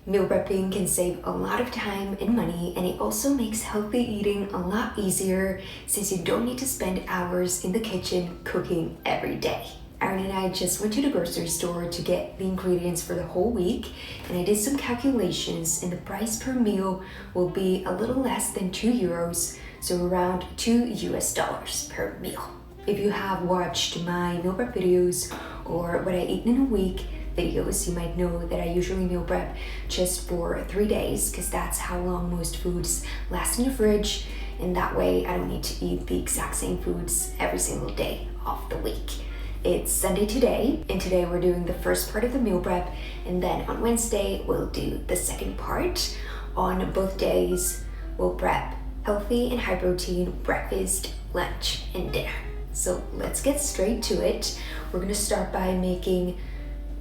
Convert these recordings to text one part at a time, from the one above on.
Meal prepping can save a lot of time and money, and it also makes healthy eating a lot easier since you don't need to spend hours in the kitchen cooking every day. Aaron and I just went to the grocery store to get the ingredients for the whole week, and I did some calculations, and the price per meal will be a little less than €2, so around $2 per meal. If you have watched my meal prep videos or what I eat in a week videos, you might know that I usually meal prep just for 3 days because that's how long most foods last in the fridge, and that way I don't need to eat the exact same foods every single day of the week. It's Sunday today, and today we're doing the first part of the meal prep, and then on Wednesday we'll do the second part. On both days we'll prep healthy and high protein breakfast, lunch, and dinner. So let's get straight to it. We're gonna start by making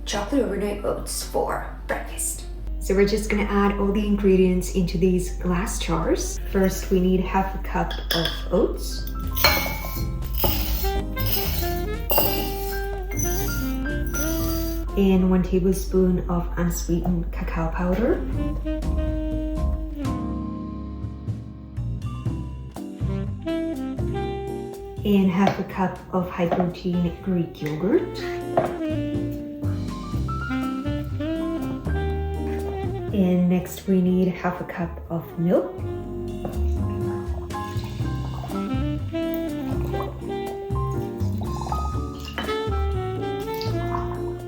chocolate overnight oats for breakfast. So we're just gonna add all the ingredients into these glass jars. First, we need half a cup of oats. And 1 tablespoon of unsweetened cacao powder. And half a cup of high protein Greek yogurt. And next we need half a cup of milk.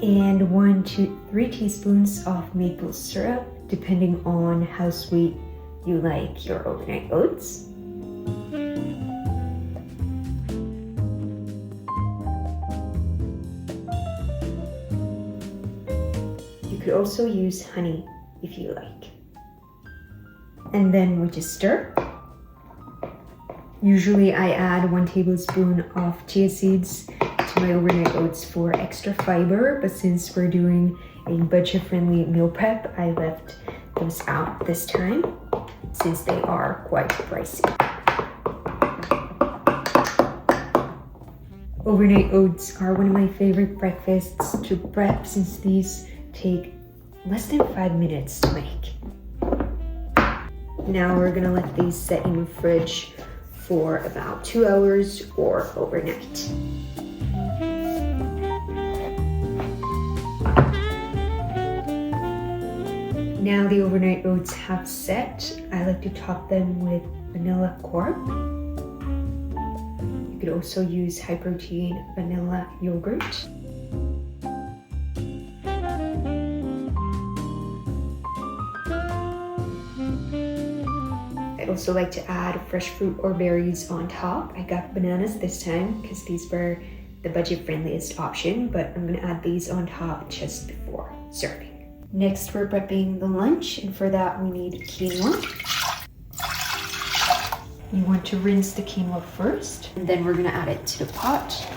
And 1 to 3 teaspoons of maple syrup, depending on how sweet you like your overnight oats. You could also use honey if you like. And then we just stir. Usually I add 1 tablespoon of chia seeds to my overnight oats for extra fiber, but since we're doing a budget-friendly meal prep, I left those out this time since they are quite pricey. Overnight oats are one of my favorite breakfasts to prep since these take less than 5 minutes to make. Now we're gonna let these set in the fridge for about 2 hours or overnight. Now the overnight oats have set, I like to top them with vanilla quark. You could also use high protein vanilla yogurt. I also like to add fresh fruit or berries on top. I got bananas this time because these were the budget friendliest option, but I'm gonna add these on top just before serving. Next, we're prepping the lunch, and for that we need quinoa. You want to rinse the quinoa first, and then we're gonna add it to the pot.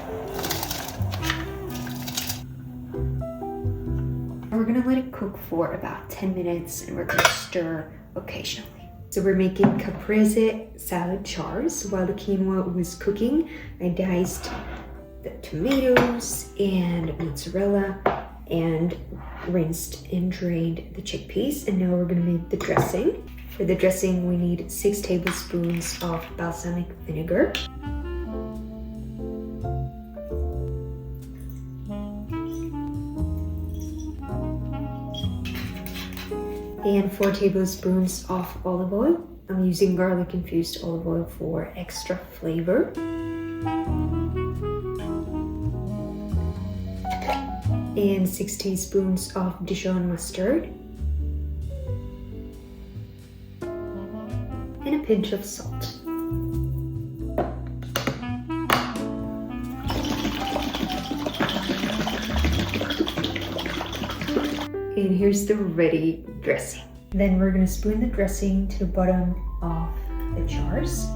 And we're gonna let it cook for about 10 minutes, and we're gonna stir occasionally. So we're making caprese salad jars. While the quinoa was cooking, I diced the tomatoes and mozzarella and rinsed and drained the chickpeas, and now we're gonna make the dressing. For the dressing, we need 6 tablespoons of balsamic vinegar. And 4 tablespoons of olive oil. I'm using garlic infused olive oil for extra flavor. And 6 teaspoons of Dijon mustard. And a pinch of salt. And here's the ready dressing. Then we're gonna spoon the dressing to the bottom of the jars.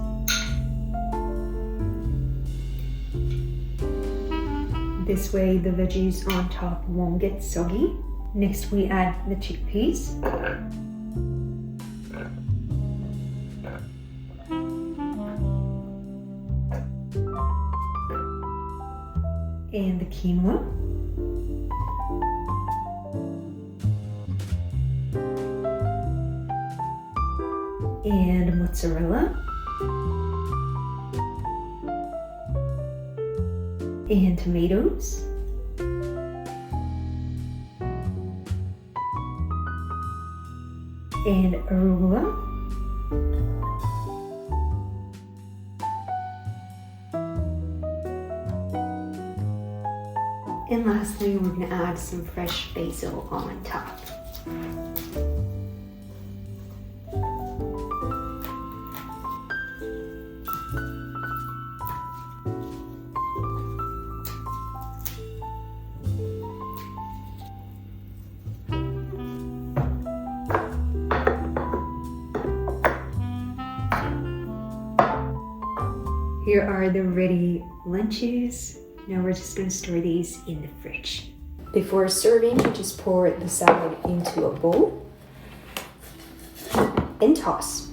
This way the veggies on top won't get soggy. Next we add the chickpeas. And the quinoa. and mozzarella, and tomatoes, and arugula, and lastly we're going to add some fresh basil on top. Here are the ready lunches. Now we're just going to store these in the fridge. Before serving, you just pour the salad into a bowl and toss.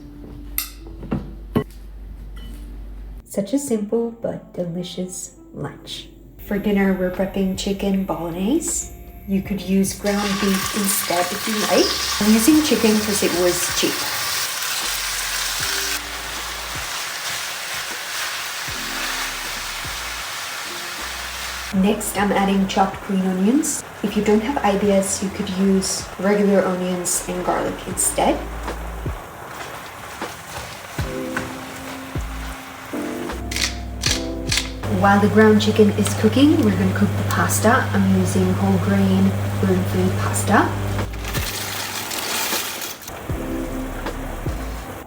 Such a simple but delicious lunch. For dinner, we're prepping chicken bolognese. You could use ground beef instead if you like. I'm using chicken because it was cheap. Next, I'm adding chopped green onions. If you don't have IBS, you could use regular onions and garlic instead. While the ground chicken is cooking, we're going to cook the pasta. I'm using whole grain, gluten-free pasta.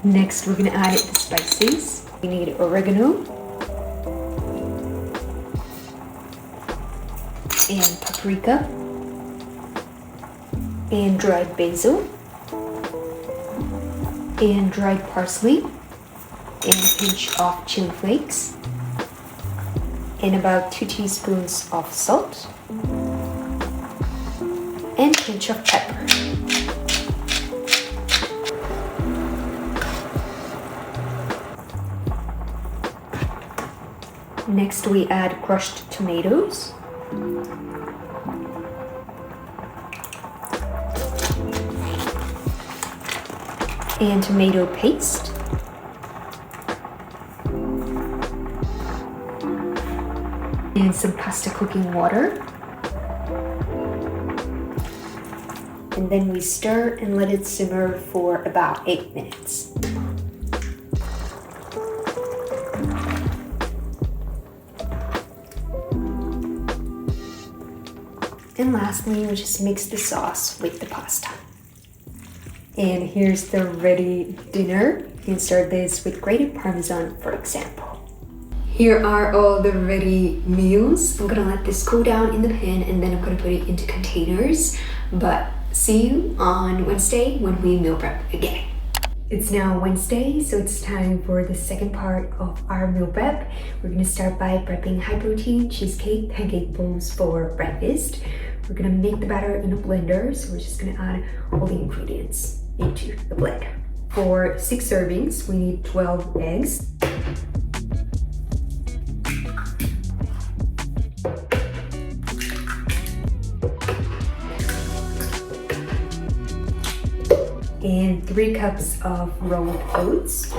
Next, we're going to add the spices. We need oregano and paprika and dried basil and dried parsley and a pinch of chili flakes and about 2 teaspoons of salt and a pinch of pepper. Next we add crushed tomatoes and tomato paste and some pasta cooking water, and then we stir and let it simmer for about 8 minutes. And lastly, we just mix the sauce with the pasta. And here's the ready dinner. You can serve this with grated parmesan, for example. Here are all the ready meals. I'm gonna let this cool down in the pan and then I'm gonna put it into containers. But see you on Wednesday when we meal prep again. It's now Wednesday, so it's time for the second part of our meal prep. We're gonna start by prepping high protein cheesecake pancake bowls for breakfast. We're gonna make the batter in a blender, so we're just gonna add all the ingredients into the blender. For 6 servings, we need 12 eggs. And 3 cups of rolled oats.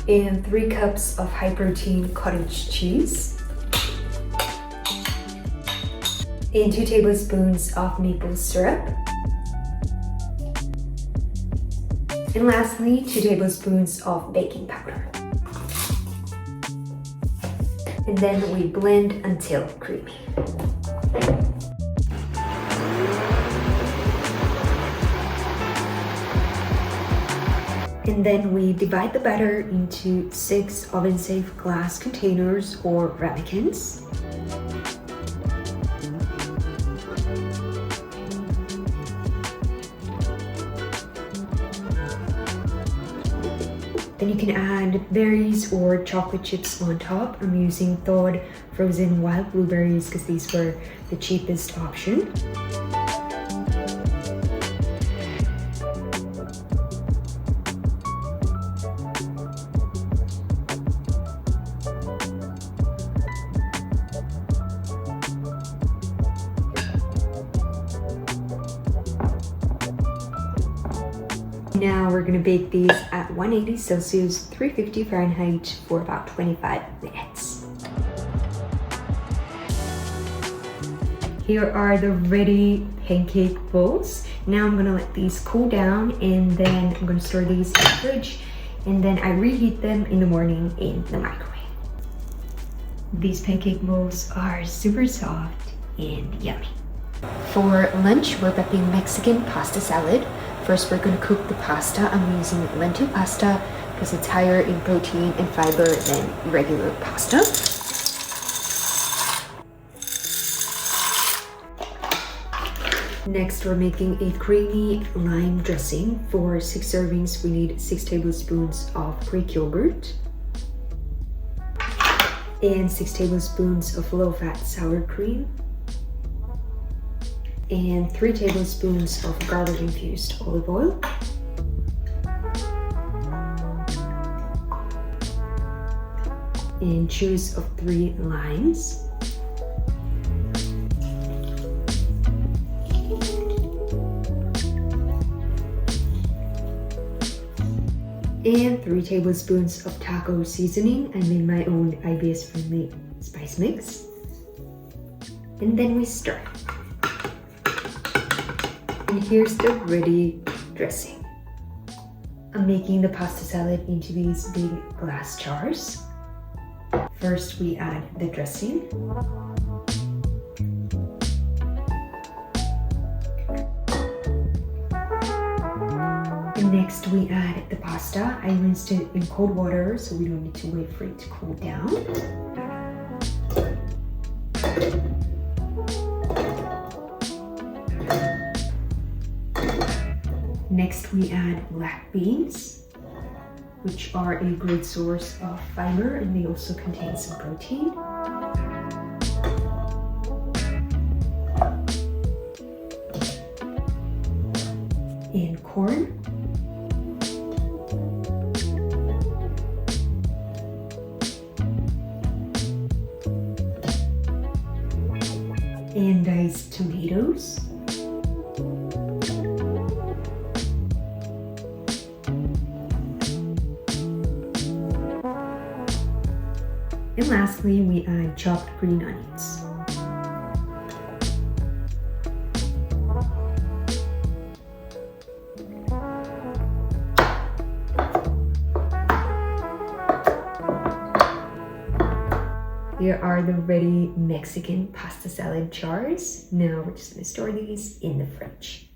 And 3 cups of high protein cottage cheese. And 2 tablespoons of maple syrup. And lastly, 2 tablespoons of baking powder. And then we blend until creamy. And then we divide the batter into 6 oven-safe glass containers or ramekins. Then you can add berries or chocolate chips on top. I'm using thawed frozen wild blueberries because these were the cheapest option. Now we're gonna bake these at 180 Celsius, 350 Fahrenheit for about 25 minutes. Here are the ready pancake bowls. Now I'm gonna let these cool down and then I'm gonna store these in the fridge, and then I reheat them in the morning in the microwave. These pancake bowls are super soft and yummy. For lunch, we're prepping Mexican pasta salad. First, we're gonna cook the pasta. I'm using lentil pasta because it's higher in protein and fiber than regular pasta. Next, we're making a creamy lime dressing. For 6 servings, we need 6 tablespoons of Greek yogurt and 6 tablespoons of low-fat sour cream and 3 tablespoons of garlic-infused olive oil. And juice of 3 limes. And 3 tablespoons of taco seasoning. I made my own IBS-friendly spice mix. And then we stir. And here's the ready dressing. I'm making the pasta salad into these big glass jars. First, we add the dressing. And next, we add the pasta. I rinsed it in cold water, so we don't need to wait for it to cool down. Next, we add black beans, which are a great source of fiber, and they also contain some protein. And corn. And diced tomatoes. And lastly, we add chopped green onions. Here are the ready Mexican pasta salad jars. Now we're just gonna store these in the fridge.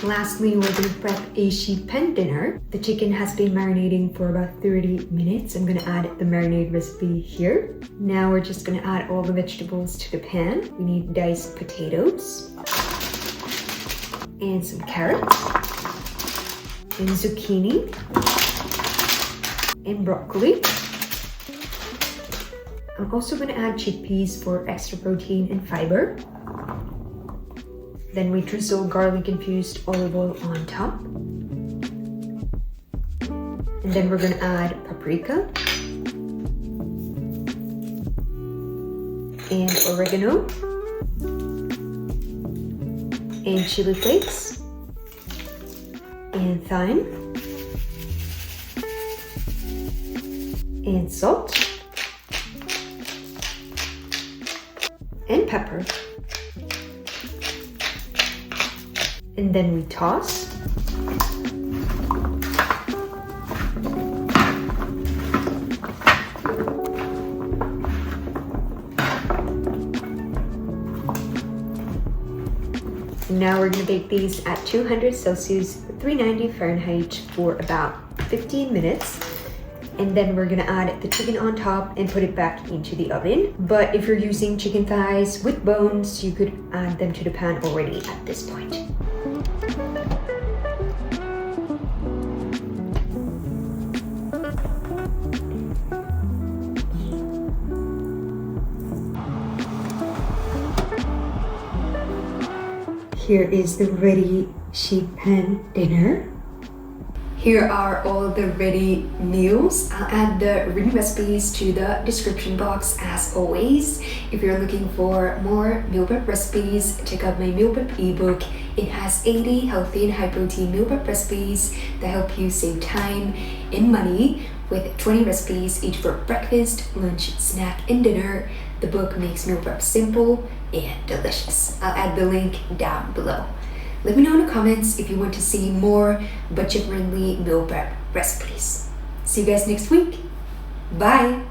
Lastly, we're gonna prep a sheet pan dinner. The chicken has been marinating for about 30 minutes. I'm gonna add the marinade recipe here. Now we're just gonna add all the vegetables to the pan. We need diced potatoes and some carrots and zucchini and broccoli. I'm also gonna add chickpeas for extra protein and fiber. Then we drizzle garlic-infused olive oil on top. And then we're gonna add paprika and oregano and chili flakes and thyme and salt and pepper. And then we toss. Now we're gonna bake these at 200 Celsius, 390 Fahrenheit for about 15 minutes. And then we're gonna add the chicken on top and put it back into the oven. But if you're using chicken thighs with bones, you could add them to the pan already at this point. Here is the ready sheet pan dinner. Here are all the ready meals. I'll add the written recipes to the description box as always. If you're looking for more meal prep recipes, check out my meal prep ebook. It has 80 healthy and high protein meal prep recipes that help you save time and money with 20 recipes each for breakfast, lunch, snack, and dinner. The book makes meal prep simple and delicious. I'll add the link down below. Let me know in the comments if you want to see more budget-friendly meal prep recipes. See you guys next week. Bye!